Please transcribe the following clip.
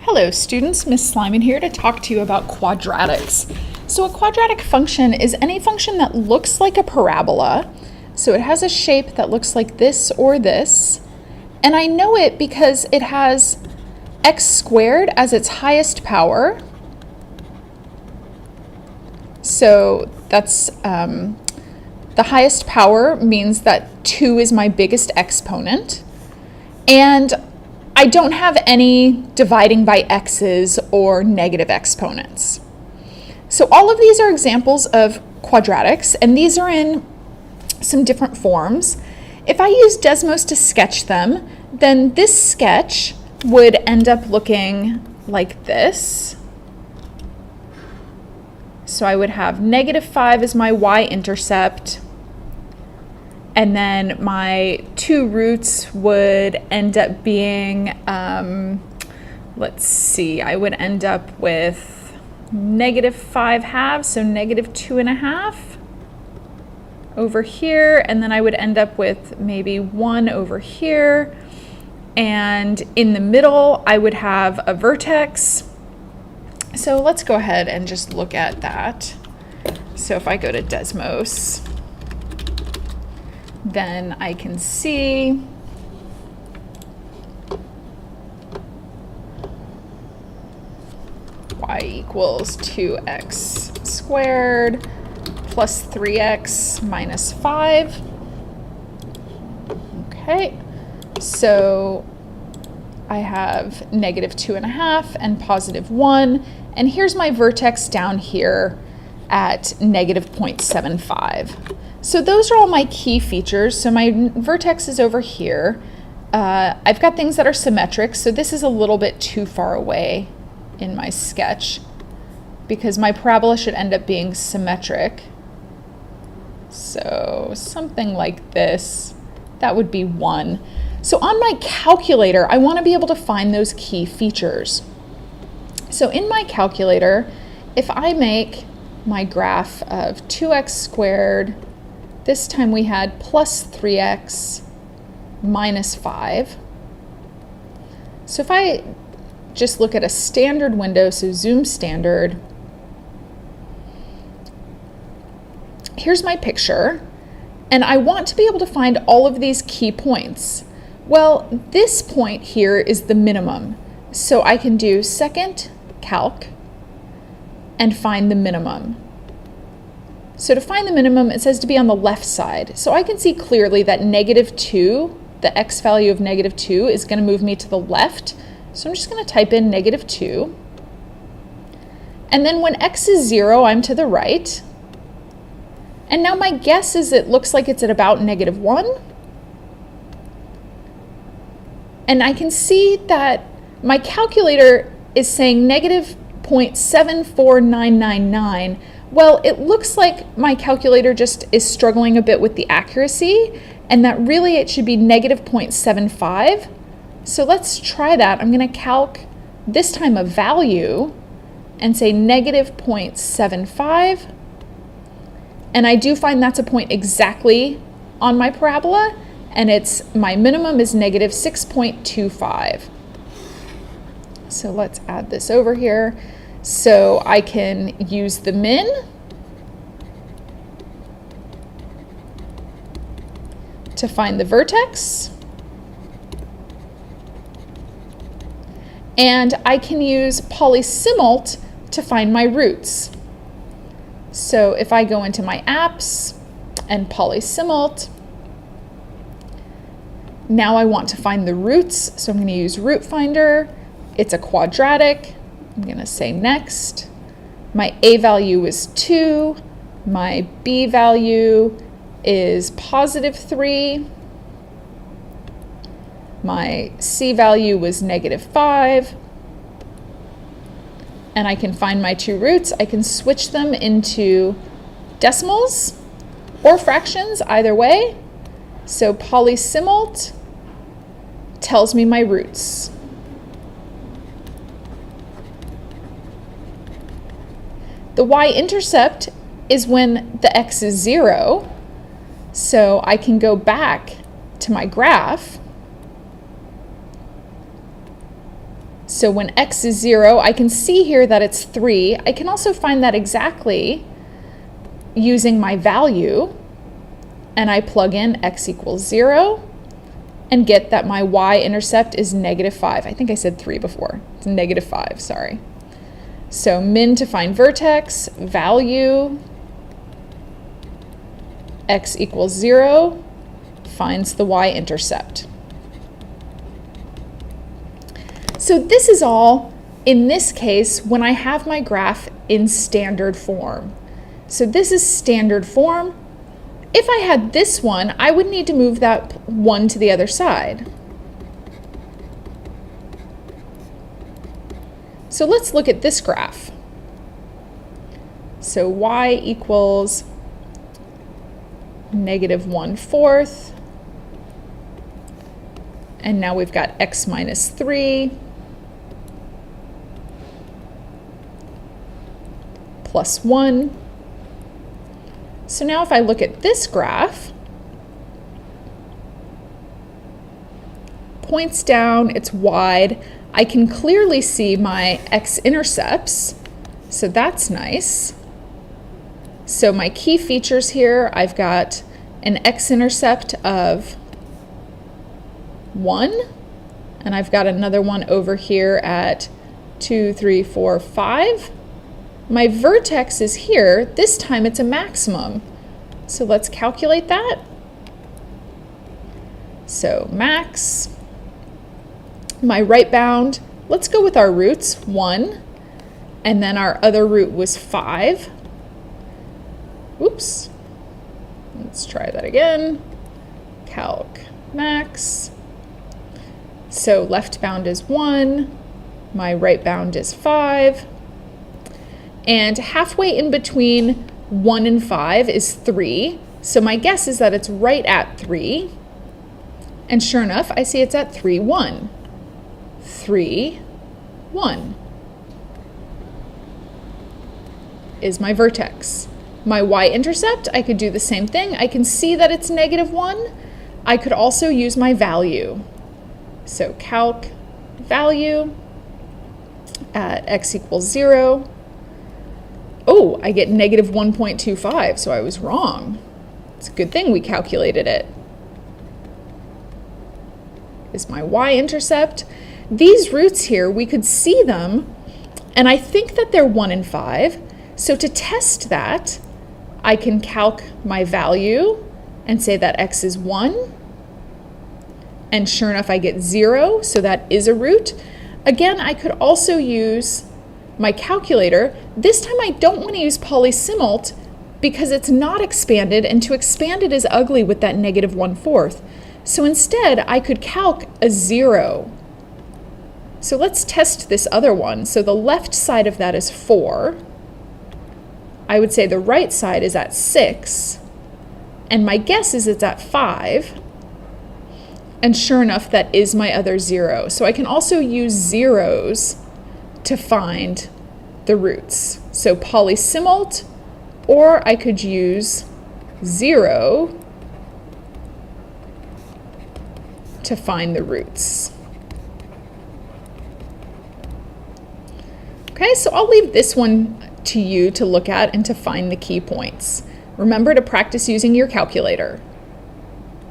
Hello students, Miss Slyman here to talk to you about quadratics. So a quadratic function is any function that looks like a parabola. So it has a shape that looks like this or this. And I know it because it has x squared as its highest power. So that's the highest power means that 2 is my biggest exponent. And I don't have any dividing by x's or negative exponents. So all of these are examples of quadratics, and these are in some different forms. If I use Desmos to sketch them, then this sketch would end up looking like this. So I would have -5 as my y-intercept, and then my 2 roots would end up being, let's see, I would end up with -5/2, so -2.5 over here, and then I would end up with maybe 1 over here, and in the middle I would have a vertex. So let's go ahead and just look at that. So if I go to Desmos, then I can see y equals 2x squared plus 3x minus 5. Okay, so I have -2.5 and +1, and here's my vertex down here at -0.75. So those are all my key features. So my vertex is over here. I've got things that are symmetric, so this is a little bit too far away in my sketch because my parabola should end up being symmetric. So something like this, that would be 1. So on my calculator, I want to be able to find those key features. So in my calculator, if I make my graph of 2x squared, this time we had plus 3x minus 5. So if I just look at a standard window, so zoom standard, here's my picture, and I want to be able to find all of these key points. Well, this point here is the minimum. So I can do second calc and find the minimum. So to find the minimum, it says to be on the left side. So I can see clearly that -2, the x value of -2, is going to move me to the left. So I'm just going to type in -2. And then when x is 0, I'm to the right. And now my guess is it looks like it's at about -1. And I can see that my calculator is saying -0.74999. Well, it looks like my calculator just is struggling a bit with the accuracy, and that really it should be -0.75. So let's try that. I'm going to calc this time a value and say -0.75. And I do find that's a point exactly on my parabola, and my minimum is -6.25. So let's add this over here. So I can use the min to find the vertex, and I can use polysymult to find my roots. So if I go into my apps and polysymult, now I want to find the roots, so I'm going to use root finder. It's a quadratic. I'm going to say next. My a value is 2. My b value is +3. My c value was -5. And I can find my 2 roots. I can switch them into decimals or fractions, either way. So polysymult tells me my roots. The y-intercept is when the x is 0, so I can go back to my graph So when x is 0, I can see here that it's 3. I can also find that exactly using my value, and I plug in x equals 0 and get that my y-intercept is -5. I think I said 3 before. It's -5, sorry. So min to find vertex, value, x equals 0, finds the y-intercept. So this is all, in this case, when I have my graph in standard form. So this is standard form. If I had this one, I would need to move that 1 to the other side. So let's look at this graph. So y equals -1/4. And now we've got x minus 3 plus 1. So now if I look at this graph, points down, it's wide. I can clearly see my x-intercepts, so that's nice. So my key features here, I've got an x-intercept of 1, and I've got another one over here at 2, 3, 4, 5. My vertex is here. This time it's a maximum. So let's calculate that. So max, my right bound, let's go with our roots, 1, and then our other root was 5. Oops. Let's try that again. Calc max. So left bound is 1, my right bound is 5. And halfway in between 1 and 5 is 3. So my guess is that it's right at 3. And sure enough, I see it's at 3, 1. 3, 1 is my vertex. My y-intercept, I could do the same thing. I can see that it's -1. I could also use my value. So calc value at x equals 0. Oh, I get -1.25, so I was wrong. It's a good thing we calculated it. Is my y-intercept. These roots here, we could see them, and I think that they're 1 and 5. So to test that, I can calc my value and say that x is 1. And sure enough, I get 0, so that is a root. Again, I could also use my calculator. This time I don't want to use polysimult because it's not expanded, and to expand it is ugly with that -1/4. So instead, I could calc a 0. So let's test this other one. So the left side of that is 4. I would say the right side is at 6. And my guess is it's at 5. And sure enough, that is my other 0. So I can also use zeros to find the roots. So polysimult, or I could use 0 to find the roots. Okay, so I'll leave this one to you to look at and to find the key points. Remember to practice using your calculator.